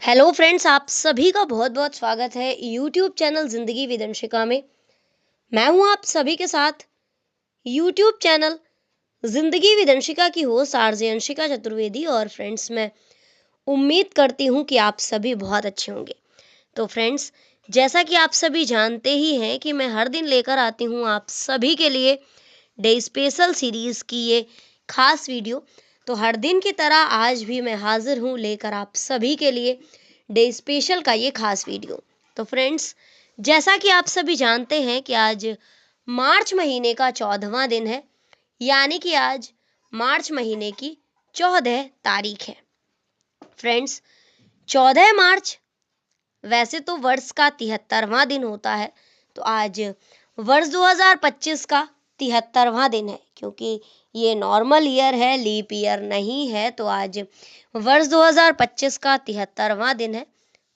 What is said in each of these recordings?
Hello friends, आप सभी का बहुत बहुत स्वागत है यूट्यूब चैनल जिंदगी विदंशिका में। मैं हूं आप सभी के साथ यूट्यूब चैनल जिंदगी विदंशिका की होस्ट आरजे अंशिका चतुर्वेदी। और फ्रेंड्स, मैं उम्मीद करती हूं कि आप सभी बहुत अच्छे होंगे। तो फ्रेंड्स, जैसा कि आप सभी जानते ही हैं कि मैं हर दिन लेकर आती हूं आप सभी के लिए डे स्पेशल सीरीज की ये खास वीडियो। तो हर दिन की तरह आज भी मैं हाजिर हूँ लेकर आप सभी के लिए डे स्पेशल का ये खास वीडियो। तो फ्रेंड्स, जैसा कि आप सभी जानते हैं कि आज मार्च महीने का 14वां दिन है, यानी कि आज मार्च महीने की 14 तारीख है। फ्रेंड्स, 14 मार्च वैसे तो वर्ष का 73वां दिन होता है। तो आज वर्ष 2025 का 73वां दिन है, क्योंकि ये नॉर्मल ईयर है, लीप ईयर नहीं है। तो आज वर्ष 2025 का 73वां दिन है।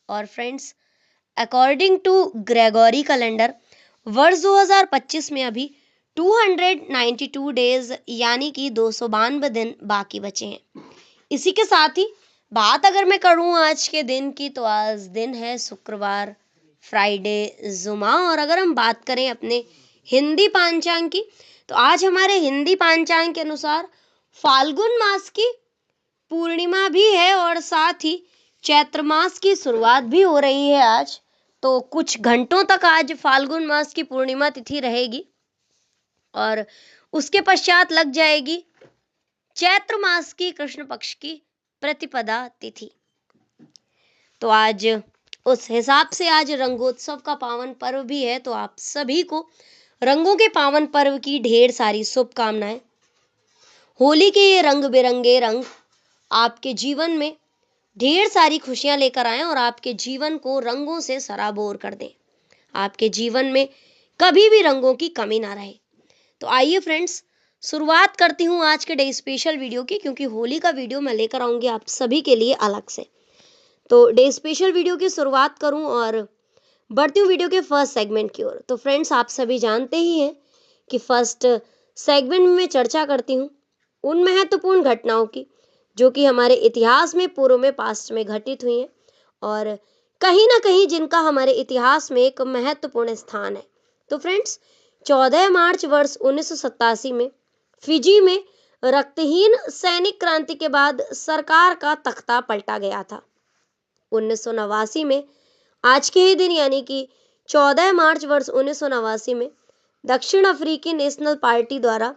और friends, according to Gregorian calendar वर्ष 2025 में अभी 292 डेज यानी कि 292 दिन बाकी बचे हैं। इसी के साथ ही बात अगर मैं करूं आज के दिन की, तो आज दिन है शुक्रवार, फ्राइडे, जुमा। और अगर हम बात करें अपने हिंदी पांचांग की, तो आज हमारे हिंदी पांचांग के अनुसार फाल्गुन मास की पूर्णिमा भी है और साथ ही चैत्र मास की शुरुआत भी हो रही है आज। तो कुछ घंटों तक आज फाल्गुन मास की पूर्णिमा तिथि रहेगी और उसके पश्चात लग जाएगी चैत्र मास की कृष्ण पक्ष की प्रतिपदा तिथि। तो आज उस हिसाब से आज रंगोत्सव का पावन पर्व भी है। तो आप सभी को रंगों के पावन पर्व की ढेर सारी शुभकामनाएं। होली के ये रंग बिरंगे रंग आपके जीवन में ढेर सारी खुशियां लेकर आएं और आपके जीवन को रंगों से सराबोर कर दें। आपके जीवन में कभी भी रंगों की कमी ना रहे। तो आइए फ्रेंड्स, शुरुआत करती हूँ आज के डे स्पेशल वीडियो की, क्योंकि होली का वीडियो मैं लेकर आऊंगी आप सभी के लिए अलग से। तो डे स्पेशल वीडियो की शुरुआत करूं और बढ़ती हूँ वीडियो के फर्स्ट सेगमेंट की ओर। तो फ्रेंड्स, आप सभी जानते ही हैं कि फर्स्ट सेगमेंट में मैं चर्चा करती हूँ उन महत्वपूर्ण घटनाओं की जो कि हमारे इतिहास में, पूर्व में, पास्ट में घटित हुई हैं और कहीं ना कहीं जिनका हमारे इतिहास में एक महत्वपूर्ण स्थान है। तो फ्रेंड्स, 14 मार्च वर्ष 1987 में फिजी में रक्तहीन सैनिक क्रांति के बाद सरकार का तख्ता पलटा गया था। 1989 में आज के ही दिन यानी कि 14 मार्च वर्ष 1989 में दक्षिण अफ्रीकी नेशनल पार्टी द्वारा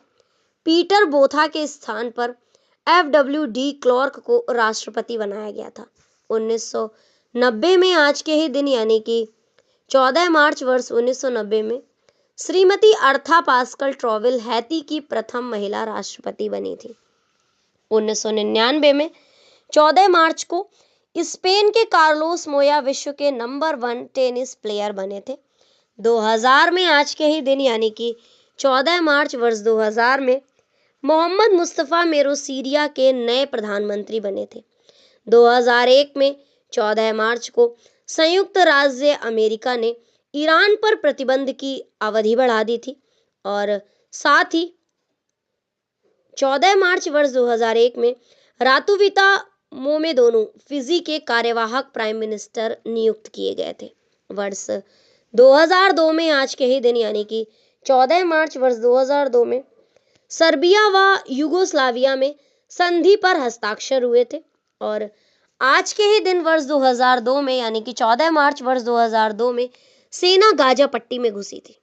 पीटर बोथा के स्थान पर FW क्लार्क को राष्ट्रपति बनाया गया था। 1990 में आज के ही दिन यानी कि 14 मार्च वर्ष 1990 में श्रीमती अर्था पास्कल ट्रॉवेल हैती की प्रथम महिला राष्ट्रपति बनी थी। 1999 में 14 मार्च को स्पेन के कार्लोस मोया विश्व के नंबर 1 टेनिस प्लेयर बने थे। 2000 में आज के ही दिन यानी कि 14 मार्च वर्ष 2000 में मोहम्मद मुस्तफ़ा मेरो सीरिया के नए प्रधानमंत्री बने थे। 2001 में 14 मार्च को संयुक्त राज्य अमेरिका ने ईरान पर प्रतिबंध की अवधि बढ़ा दी थी और साथ ही 14 मार्च वर्ष 2001 में रातुविता मोमेदोनू फिजी के कार्यवाहक प्राइम मिनिस्टर नियुक्त किए गए थे। वर्ष 2002 में आज के ही दिन यानी कि 14 मार्च वर्ष 2002 में सर्बिया व युगोस्लाविया में संधि पर हस्ताक्षर हुए थे और आज के ही दिन वर्ष 2002 में यानी कि 14 मार्च वर्ष 2002 में सेना गाजा पट्टी में घुसी थी।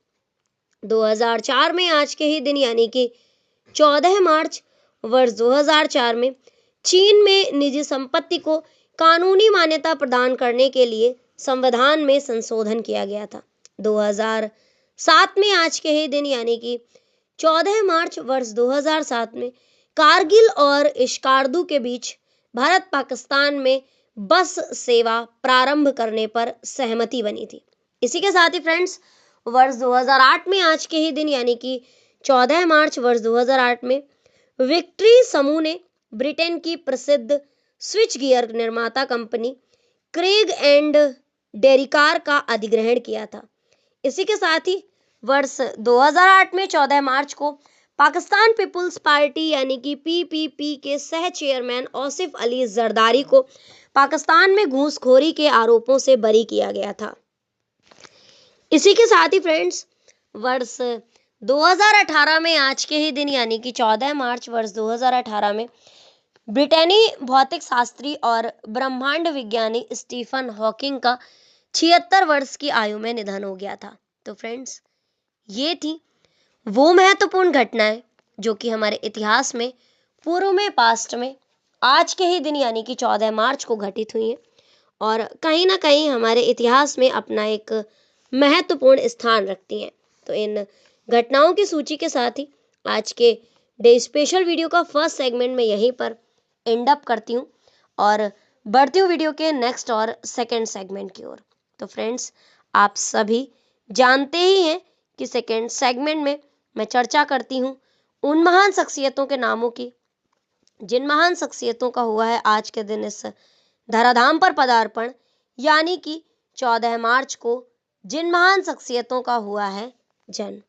2004 में आज के ही दिन यानी कि 14 मार्च वर्ष 2004 में चीन में निजी संपत्ति को कानूनी मान्यता प्रदान करने के लिए संविधान में संशोधन किया गया था। 2007 में आज के ही दिन यानी कि 14 मार्च वर्ष 2007 में कारगिल और इश्कार्दू के बीच भारत पाकिस्तान में बस सेवा प्रारंभ करने पर सहमति बनी थी। इसी के साथ ही फ्रेंड्स, वर्ष 2008 में आज के ही दिन यानी कि 14 मार्च वर्ष 2008 में विक्ट्री समूह ने ब्रिटेन की प्रसिद्ध स्विच गियर निर्माता कंपनी क्रेग एंड डेरिकार का अधिग्रहण किया था। इसी के साथ ही वर्ष 2008 में 14 मार्च को पाकिस्तान पीपुल्स पार्टी यानी कि पीपीपी के सह चेयरमैन औसिफ अली जरदारी को पाकिस्तान में घूसखोरी के आरोपों से बरी किया गया था। इसी के साथ ही फ्रेंड्स, वर्ष 2018 में आज के ही दिन यानी कि 14 मार्च वर्ष 2018 में ब्रिटेनी भौतिक शास्त्री और ब्रह्मांड विज्ञानी स्टीफन हॉकिंग का 76 वर्ष की आयु में निधन हो गया था। तो फ्रेंड्स, ये थी वो महत्वपूर्ण घटनाएं जो कि हमारे इतिहास में पूर्व में, पास्ट में आज के ही दिन यानी कि 14 मार्च को घटित हुई हैं और कहीं ना कहीं हमारे इतिहास में अपना एक महत्वपूर्ण स्थान रखती हैं। तो इन घटनाओं की सूची के साथ ही आज के डे स्पेशल वीडियो का फर्स्ट सेगमेंट में यहीं पर एंड अप करती हूँ और बढ़ती हूँ वीडियो के नेक्स्ट और सेकंड सेगमेंट की ओर। तो फ्रेंड्स, आप सभी जानते ही हैं कि सेकंड सेगमेंट में मैं चर्चा करती हूँ उन महान शख्सियतों के नामों की जिन महान शख्सियतों का हुआ है आज के दिन इस धराधाम पर पदार्पण, यानी कि 14 मार्च को जिन महान शख्सियतों का हुआ है जन्म।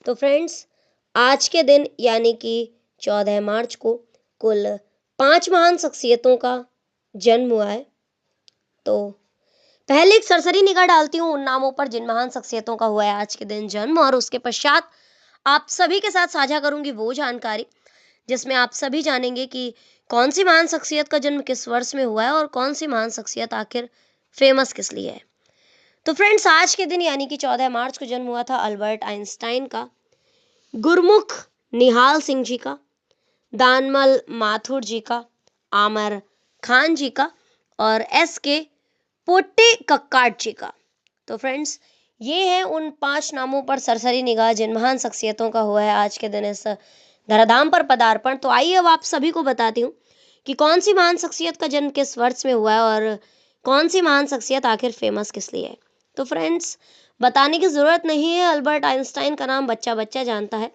तो फ्रेंड्स, आज के दिन यानी कि 14 मार्च को कुल 5 महान शख्सियतों का जन्म हुआ है। तो पहले एक सरसरी निगाह डालती हूँ उन नामों पर जिन महान शख्सियतों का हुआ है आज के दिन जन्म, और उसके पश्चात आप सभी के साथ साझा करूंगी वो जानकारी जिसमें आप सभी जानेंगे कि कौन सी महान शख्सियत का जन्म किस वर्ष में हुआ है और कौन सी महान शख्सियत आखिर फेमस किस लिए है। तो फ्रेंड्स, आज के दिन यानी कि 14 मार्च को जन्म हुआ था अल्बर्ट आइंस्टाइन का, गुरमुख निहाल सिंह जी का, दानमल माथुर जी का, आमिर खान जी का और एस.के. पोट्टेकक्काड जी का। तो फ्रेंड्स, ये हैं उन 5 नामों पर सरसरी निगाह जिन महान शख्सियतों का हुआ है आज के दिन इस धराधाम पर पदार्पण। तो आइए अब आप सभी को बताती हूँ कि कौन सी महान शख्सियत का जन्म किस वर्ष में हुआ है और कौन सी महान शख्सियत आखिर फेमस किस लिए है। तो फ्रेंड्स, बताने की ज़रूरत नहीं है, अल्बर्ट आइंस्टाइन का नाम बच्चा बच्चा जानता है।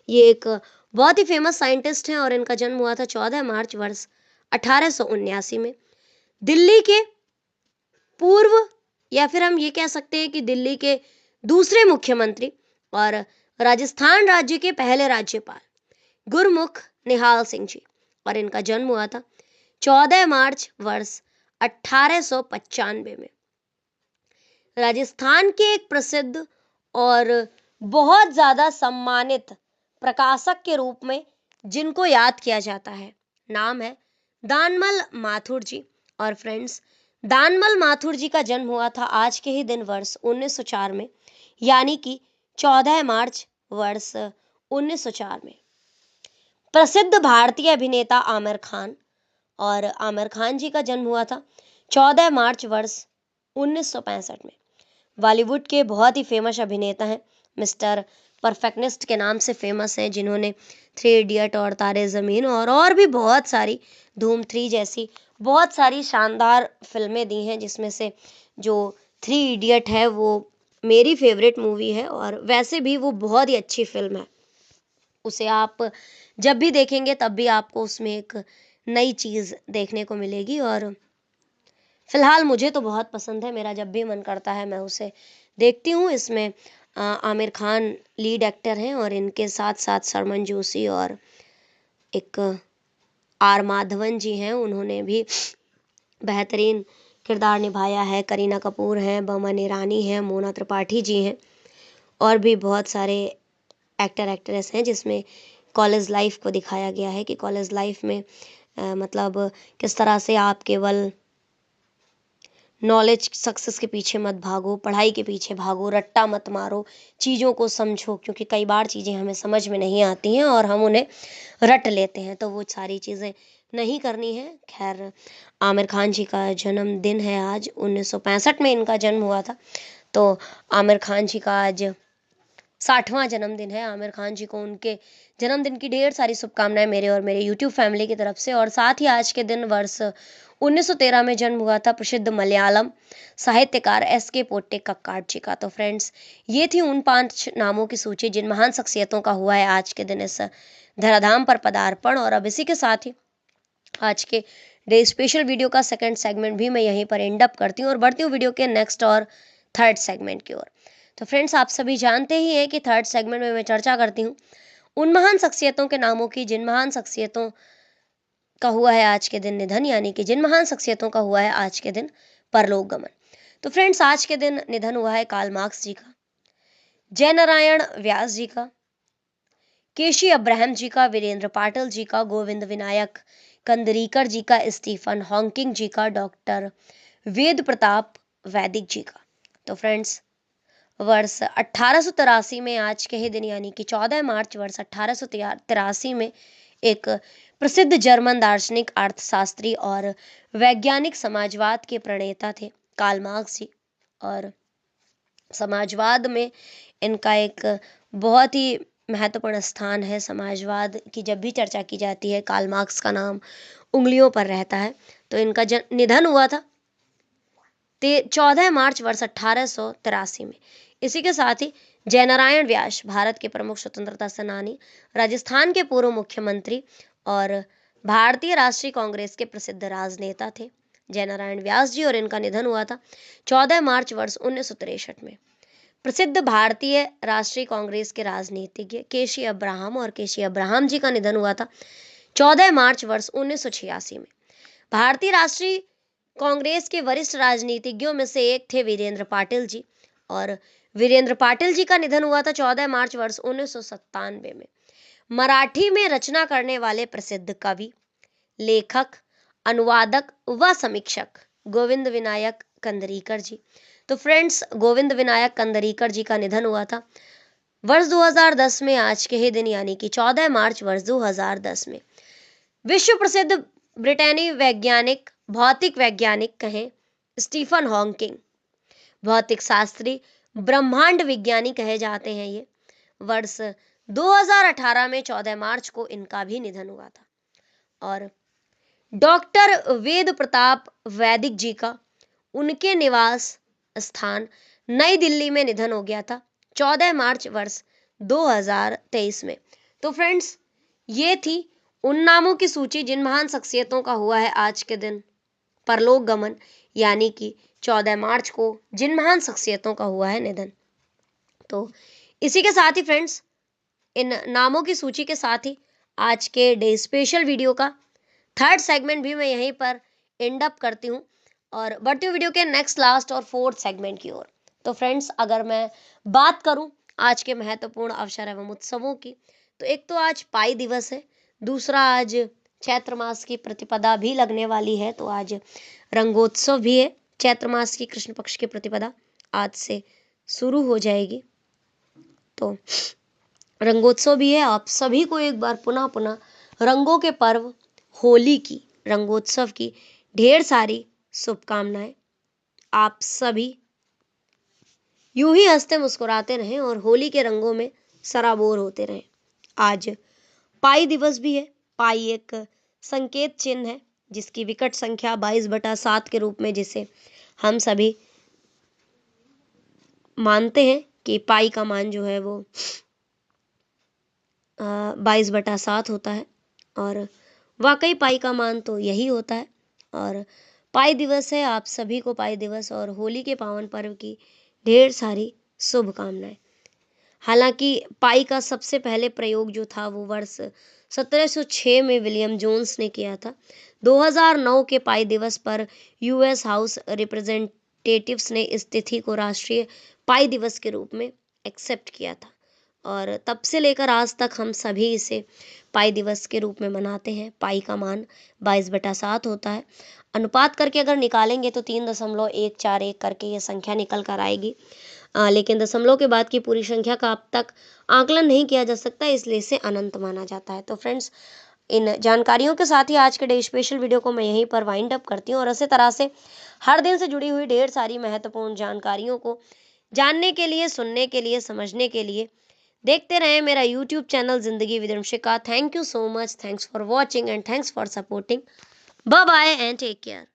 ये एक बहुत ही फेमस साइंटिस्ट हैं और इनका जन्म हुआ था 14 मार्च वर्ष 1879 में दिल्ली के पूर्व, या फिर हम ये कह सकते हैं कि दिल्ली के दूसरे मुख्यमंत्री और राजस्थान राज्य के पहले राज्यपाल गुरमुख निहाल सिंह जी, और इनका जन्म हुआ था 14 मार्च वर्ष 1895 में। राजस्थान के एक प्रसिद्ध और बहुत ज्यादा सम्मानित प्रकाशक के रूप में जिनको याद किया जाता है, नाम है दानमल माथुर जी। और फ्रेंड्स, दानमल माथुर जी का जन्म हुआ था आज के ही दिन वर्ष 1904 में, यानी कि 14 मार्च वर्ष 1904 में। प्रसिद्ध भारतीय अभिनेता आमिर खान, और आमिर खान जी का जन्म हुआ था 14 मार्च वर्ष 1965 में। बॉलीवुड के बहुत ही फेमस अभिनेता हैं, मिस्टर परफेक्टनिस्ट के नाम से फेमस हैं, जिन्होंने 3 इडियट और तारे ज़मीन और भी बहुत सारी, धूम 3 जैसी बहुत सारी शानदार फिल्में दी हैं, जिसमें से जो 3 इडियट है वो मेरी फेवरेट मूवी है और वैसे भी वो बहुत ही अच्छी फिल्म है। उसे आप जब भी देखेंगे तब भी आपको उसमें एक नई चीज़ देखने को मिलेगी और फिलहाल मुझे तो बहुत पसंद है, मेरा जब भी मन करता है मैं उसे देखती हूँ। इसमें आमिर खान लीड एक्टर हैं और इनके साथ साथ सरमन जोशी और एक आर माधवन जी हैं, उन्होंने भी बेहतरीन किरदार निभाया है। करीना कपूर हैं, बमन ईरानी हैं, मोना त्रिपाठी जी हैं और भी बहुत सारे एक्टर एक्ट्रेस हैं, जिसमें कॉलेज लाइफ को दिखाया गया है कि कॉलेज लाइफ में मतलब किस तरह से आप केवल नॉलेज सक्सेस के पीछे मत भागो, पढ़ाई के पीछे भागो, रट्टा मत मारो, चीज़ों को समझो, क्योंकि कई बार चीज़ें हमें समझ में नहीं आती हैं और हम उन्हें रट लेते हैं, तो वो सारी चीज़ें नहीं करनी है। खैर, आमिर खान जी का जन्मदिन है आज, 1965 में इनका जन्म हुआ था, तो आमिर खान जी का आज 60वां जन्मदिन है। आमिर खान जी को उनके जन्मदिन की ढेर सारी शुभकामनाएं मेरे और मेरे यूट्यूब फैमिली की तरफ से। और साथ ही आज के दिन वर्ष 1913 में जन्म हुआ था प्रसिद्ध मलयालम साहित्यकार एस.के. पोट्टेकक्काड जी का। तो फ्रेंड्स, ये थी उन 5 नामों की सूची जिन महान शख्सियतों का हुआ है आज के दिन इस धराधाम पर पदार्पण। और अब इसी के साथ ही आज के डे स्पेशल वीडियो का सेकंड सेगमेंट भी मैं यहीं पर एंड अप करती हूँ और बढ़ती हूँ वीडियो के नेक्स्ट और थर्ड सेगमेंट की ओर। तो फ्रेंड्स, आप सभी जानते ही हैं कि थर्ड सेगमेंट में मैं चर्चा करती हूँ उन महान शख्सियतों के नामों की जिन महान शख्सियतों का हुआ है आज के दिन निधन, यानी कि जिन महान शख्सियतों का हुआ है आज के दिन परलोक गमन। तो फ्रेंड्स, आज के दिन निधन हुआ है कार्ल मार्क्स जी का, जयनारायण व्यास जी का, केसी अब्राहम जी का, वीरेंद्र पाटिल जी का, गोविंद विनायक कंदरीकर जी का, स्टीफन हॉकिंग जी का, डॉक्टर वेद प्रताप वैदिक जी का। तो फ्रेंड्स, वर्ष 1883 में आज के ही दिन यानी कि 14 मार्च वर्ष 1883 में एक प्रसिद्ध जर्मन दार्शनिक, अर्थशास्त्री और वैज्ञानिक समाजवाद के प्रणेता थे कार्ल मार्क्स जी। और समाजवाद में इनका एक बहुत ही महत्वपूर्ण स्थान है। समाजवाद की जब भी चर्चा की जाती है कार्ल मार्क्स का नाम उंगलियों पर रहता है। तो इनका निधन हुआ था 14 मार्च वर्ष 1883 में। इसी के साथ ही जयनारायण व्यास भारत के प्रमुख स्वतंत्रता सेनानी, राजस्थान के पूर्व मुख्यमंत्री और भारतीय राष्ट्रीय कांग्रेस के प्रसिद्ध राजनेता थे जयनारायण व्यास जी, और इनका निधन हुआ था 14 मार्च वर्ष 1963 में। प्रसिद्ध भारतीय राष्ट्रीय कांग्रेस के राजनीतिज्ञ केसी अब्राहम जी का निधन हुआ था 14 मार्च वर्ष 1986 में। भारतीय राष्ट्रीय कांग्रेस के वरिष्ठ राजनीतिज्ञों में से एक थे वीरेंद्र पाटिल जी, और वीरेंद्र पाटिल जी का निधन हुआ था 14 मार्च वर्ष 1997 में। मराठी में रचना करने वाले प्रसिद्ध कवि, लेखक, अनुवादक व समीक्षक गोविंद विनायक कंदरीकर जी। तो फ्रेंड्स, गोविंद विनायक कंदरीकर जी का निधन हुआ था वर्ष 2010 में आज के ही दिन यानी कि 14 मार्च वर्ष 2010 में। विश्व प्रसिद्ध ब्रिटेनी वैज्ञानिक, भौतिक वैज्ञानिक कहें स्टीफन हॉकिंग, भौतिक शास्त्री, ब्रह्मांड विज्ञानी कहे जाते हैं ये। वर्ष 2018 में 14 मार्च को इनका भी निधन हुआ था। और डॉक्टर वेद प्रताप वैदिक जी का उनके निवास स्थान नई दिल्ली में निधन हो गया था 14 मार्च वर्ष 2023 में। तो फ्रेंड्स, ये थी उन नामों की सूची जिन महान शख्सियतों का हुआ है आज के दिन परलोक गमन, यानी कि 14 मार्च को जिन महान शख्सियतों का हुआ है निधन। तो इसी के साथ ही फ्रेंड्स, इन नामों की सूची के साथ ही आज के डे स्पेशल वीडियो का थर्ड सेगमेंट भी मैं यहीं पर एंड अप करती हूँ और बढ़ती हूँ वीडियो के नेक्स्ट, लास्ट और फोर्थ सेगमेंट की ओर। तो फ्रेंड्स, अगर मैं बात करूँ आज के महत्वपूर्ण अवसर एवं उत्सवों की, तो एक तो आज पाई दिवस है, दूसरा आज चैत्र मास की प्रतिपदा भी लगने वाली है। तो आज रंगोत्सव भी है। चैत्र मास की कृष्ण पक्ष की प्रतिपदा आज से शुरू हो जाएगी, तो रंगोत्सव भी है। आप सभी को एक बार पुनः पुनः रंगों के पर्व होली की, रंगोत्सव की ढेर सारी शुभकामनाएं। आप सभी यूं ही हंसते मुस्कुराते रहें और होली के रंगों में सराबोर होते रहें। आज पाई दिवस भी है। पाई एक संकेत चिन्ह है जिसकी विकट संख्या 22/7 के रूप में, जिसे हम सभी मानते हैं कि पाई का मान जो है वो 22/7 होता है, और वाकई पाई का मान तो यही होता है। और पाई दिवस है। आप सभी को पाई दिवस और होली के पावन पर्व की ढेर सारी शुभकामनाएं। हालांकि पाई का सबसे पहले प्रयोग जो था वो वर्ष 1706 में विलियम जोन्स ने किया था। 2009 के पाई दिवस पर यूएस हाउस रिप्रेजेंटेटिव्स ने इस तिथि को राष्ट्रीय पाई दिवस के रूप में एक्सेप्ट किया था, और तब से लेकर आज तक हम सभी इसे पाई दिवस के रूप में मनाते हैं। पाई का मान 22/7 होता है। अनुपात करके अगर निकालेंगे तो 3.141 करके ये संख्या निकल कर आएगी, लेकिन दशमलव के बाद की पूरी संख्या का अब तक आकलन नहीं किया जा सकता, इसलिए इसे अनंत माना जाता है। तो फ्रेंड्स, इन जानकारियों के साथ ही आज के डे स्पेशल वीडियो को मैं यहीं पर वाइंड अप करती हूँ, और इसी तरह से हर दिन से जुड़ी हुई ढेर सारी महत्वपूर्ण जानकारियों को जानने के लिए, सुनने के लिए, समझने के लिए देखते रहें मेरा यूट्यूब चैनल जिंदगी विदंशिका। Thank you so much, thanks for watching and thanks for supporting. Bye bye and take care.